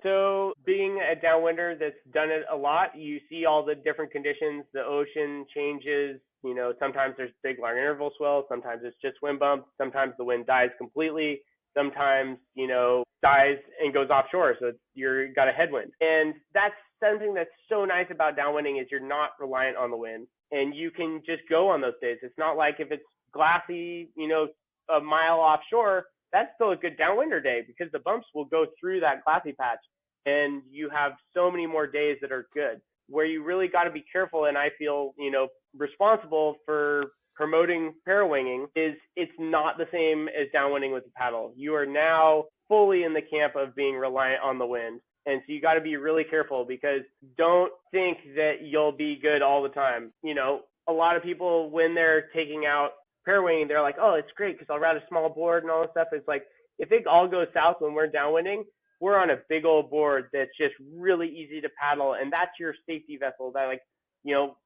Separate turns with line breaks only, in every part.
So being a downwinder that's done it a lot, you see all the different conditions. The ocean changes. Sometimes there's big long interval swells. Sometimes it's just wind bumps. Sometimes the wind dies completely. Sometimes, dies and goes offshore. So you're got a headwind. And that's something that's so nice about downwinding is you're not reliant on the wind and you can just go on those days. It's not like if it's glassy, a mile offshore, that's still a good downwinder day because the bumps will go through that glassy patch and you have so many more days that are good. Where you really got to be careful, and I feel, responsible for promoting parawinging is it's not the same as downwinding with the paddle. You are now fully in the camp of being reliant on the wind. And so you got to be really careful because don't think that you'll be good all the time. A lot of people, when they're taking out parawinging, they're like, oh, it's great because I'll ride a small board and all this stuff. It's like, if it all goes south when we're downwinding, we're on a big old board that's just really easy to paddle. And that's your safety vessel. That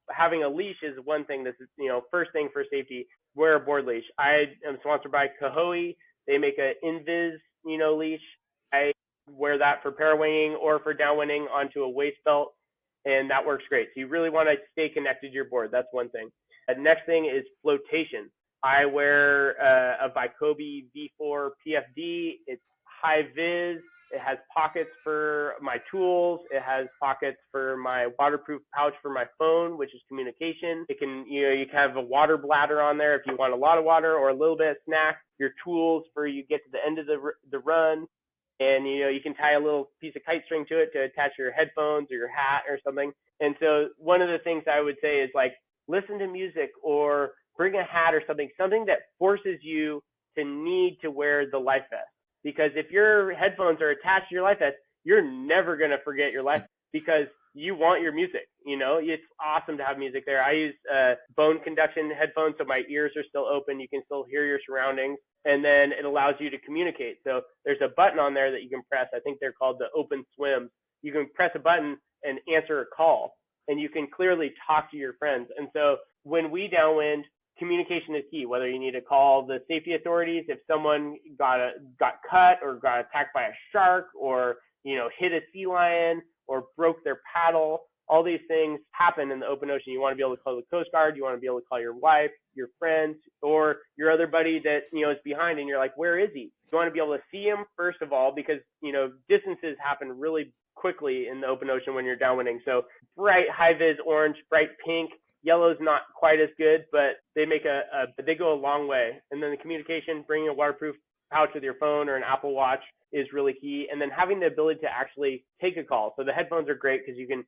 having a leash is one thing. This is, first thing for safety, wear a board leash. I am sponsored by Kahoi. They make an Invis, leash. I wear that for parawinging or for downwinding onto a waist belt, and that works great. So you really want to stay connected to your board. That's one thing. The next thing is flotation. I wear a Vicobie V4 PFD. It's high vis. It has pockets for my tools. It has pockets for my waterproof pouch for my phone, which is communication. It can, you can have a water bladder on there if you want a lot of water or a little bit of snack. Your tools for you get to the end of the run. And, you can tie a little piece of kite string to it to attach your headphones or your hat or something. And so one of the things I would say is listen to music or bring a hat or something that forces you to need to wear the life vest. Because if your headphones are attached to your life vest, you're never going to forget your life vest because you want your music. It's awesome to have music there. I use bone conduction headphones, so my ears are still open. You can still hear your surroundings, and then it allows you to communicate. So there's a button on there that you can press. I think they're called the open swims. You can press a button and answer a call, and you can clearly talk to your friends. And so when we downwind, communication is key, whether you need to call the safety authorities if someone got cut or got attacked by a shark or, hit a sea lion or broke their paddle. All these things happen in the open ocean. You want to be able to call the Coast Guard. You want to be able to call your wife, your friends, or your other buddy that, is behind and you're like, where is he? You want to be able to see him, first of all, because, distances happen really quickly in the open ocean when you're downwinding. So bright high-vis orange, bright pink, yellow's not quite as good, but they make they go a long way. And then the communication, bringing a waterproof pouch with your phone or an Apple Watch is really key. And then having the ability to actually take a call. So the headphones are great because you can,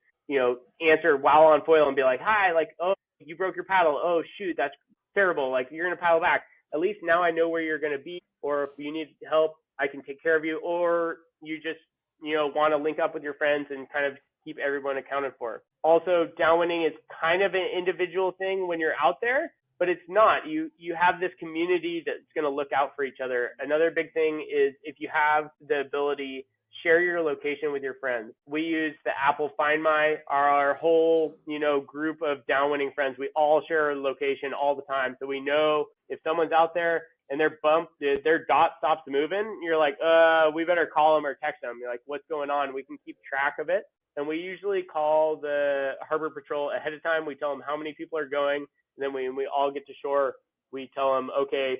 answer while on foil and be like, hi, oh, you broke your paddle. Oh, shoot, that's terrible. You're going to paddle back. At least now I know where you're going to be. Or if you need help, I can take care of you. Or you just, want to link up with your friends and kind of keep everyone accounted for. Also, downwinding is kind of an individual thing when you're out there, but it's not. You have this community that's going to look out for each other. Another big thing is if you have the ability, share your location with your friends. We use the Apple Find My, our whole, group of downwinding friends. We all share our location all the time. So we know if someone's out there and their dot stops moving, you're like, we better call them or text them. You're like, what's going on? We can keep track of it. And we usually call the harbor patrol ahead of time. We tell them how many people are going. And then when we all get to shore, we tell them, okay,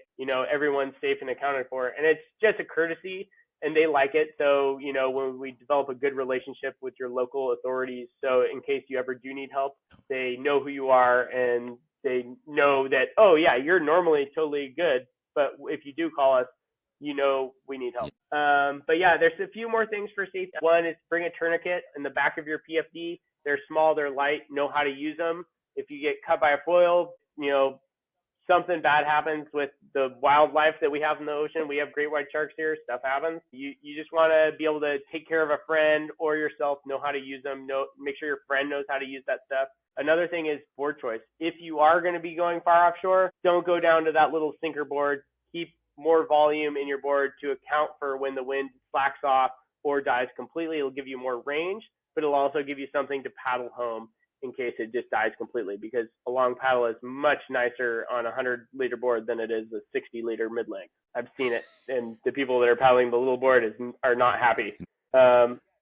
everyone's safe and accounted for. And it's just a courtesy and they like it. So, when we develop a good relationship with your local authorities, so in case you ever do need help, they know who you are and they know that, oh yeah, you're normally totally good. But if you do call us, we need help. But yeah, there's a few more things for safety. One is bring a tourniquet in the back of your PFD. They're small, they're light, know how to use them. If you get cut by a foil, something bad happens with the wildlife that we have in the ocean. We have great white sharks here. Stuff happens. You just want to be able to take care of a friend or yourself, know how to use them, make sure your friend knows how to use that stuff. Another thing is board choice. If you are going to be going far offshore, don't go down to that little sinker board. Keep more volume in your board to account for when the wind slacks off or dies completely. It'll give you more range, but it'll also give you something to paddle home in case it just dies completely, because a long paddle is much nicer on a 100-liter board than it is a 60-liter mid-length. I've seen it, and the people that are paddling the little board are not happy.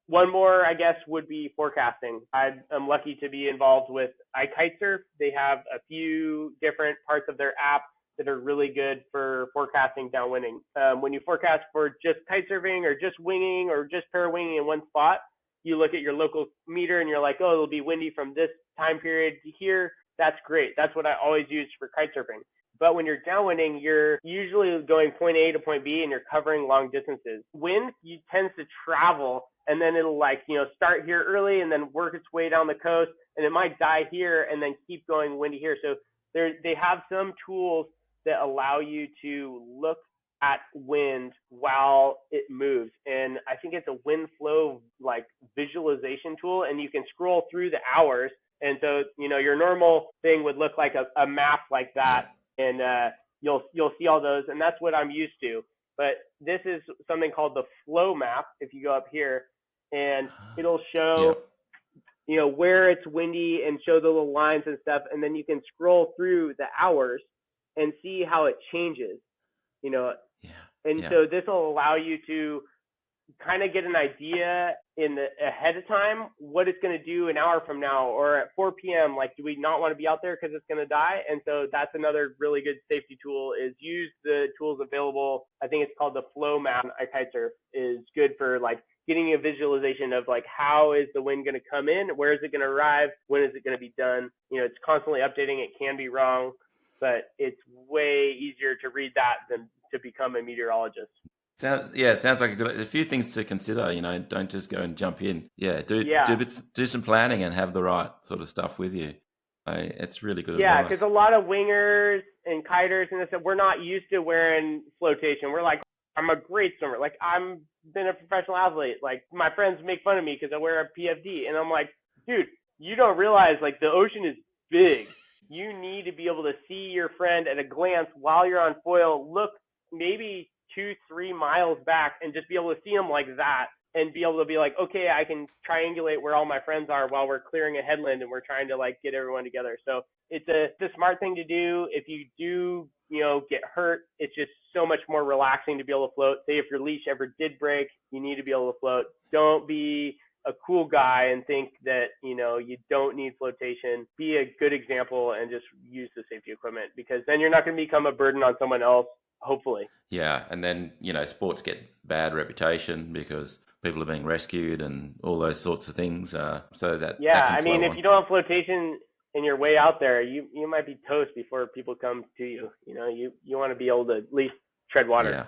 One more, I guess, would be forecasting. I'm lucky to be involved with iKitesurf. They have a few different parts of their app that are really good for forecasting downwinding. When you forecast for just kite surfing or just winging or just parawinging in one spot, you look at your local meter and you're like, oh, it'll be windy from this time period to here. That's great. That's what I always use for kite surfing. But when you're downwinding, you're usually going point A to point B and you're covering long distances. Wind tends to travel, and then it'll start here early and then work its way down the coast, and it might die here and then keep going windy here. So they have some tools that allow you to look at wind while it moves. And I think it's a wind flow visualization tool, and you can scroll through the hours. And so, your normal thing would look like a map like that. And you'll see all those, and that's what I'm used to. But this is something called the flow map. If you go up here, and it'll show, where it's windy and show the little lines and stuff, and then you can scroll through the hours and see how it changes. So this will allow you to kind of get an idea ahead of time what it's going to do an hour from now, or at 4 p.m. Do we not want to be out there because it's going to die? And so that's another really good safety tool, is use the tools available. I think it's called the flow map. iKitesurf is good for getting a visualization of how is the wind going to come in, where is it going to arrive, when is it going to be done. It's constantly updating. It can be wrong, but it's way easier to read that than to become a meteorologist.
It sounds like a few things to consider. Don't just go and jump in. Do some planning and have the right sort of stuff with you. It's really good advice.
Yeah, because a lot of wingers and kiters and this, we're not used to wearing flotation. We're like, I'm a great swimmer. I'm been a professional athlete. My friends make fun of me because I wear a PFD, and I'm like, dude, you don't realize the ocean is big. You need to be able to see your friend at a glance while you're on foil. Look maybe 2-3 miles back and just be able to see them like that, and be able to be like, okay, I can triangulate where all my friends are while we're clearing a headland and we're trying to get everyone together. So it's a smart thing to do. If you do, get hurt, it's just so much more relaxing to be able to float. Say if your leash ever did break, you need to be able to float. Don't be a cool guy and think that, you don't need flotation. Be a good example and just use the safety equipment, because then you're not going to become a burden on someone else, hopefully.
Yeah, and then, sports get bad reputation because people are being rescued and all those sorts of things. So that
if you don't have flotation and you're way out there, you might be toast before people come to you. You want to be able to at least tread water.
Yeah.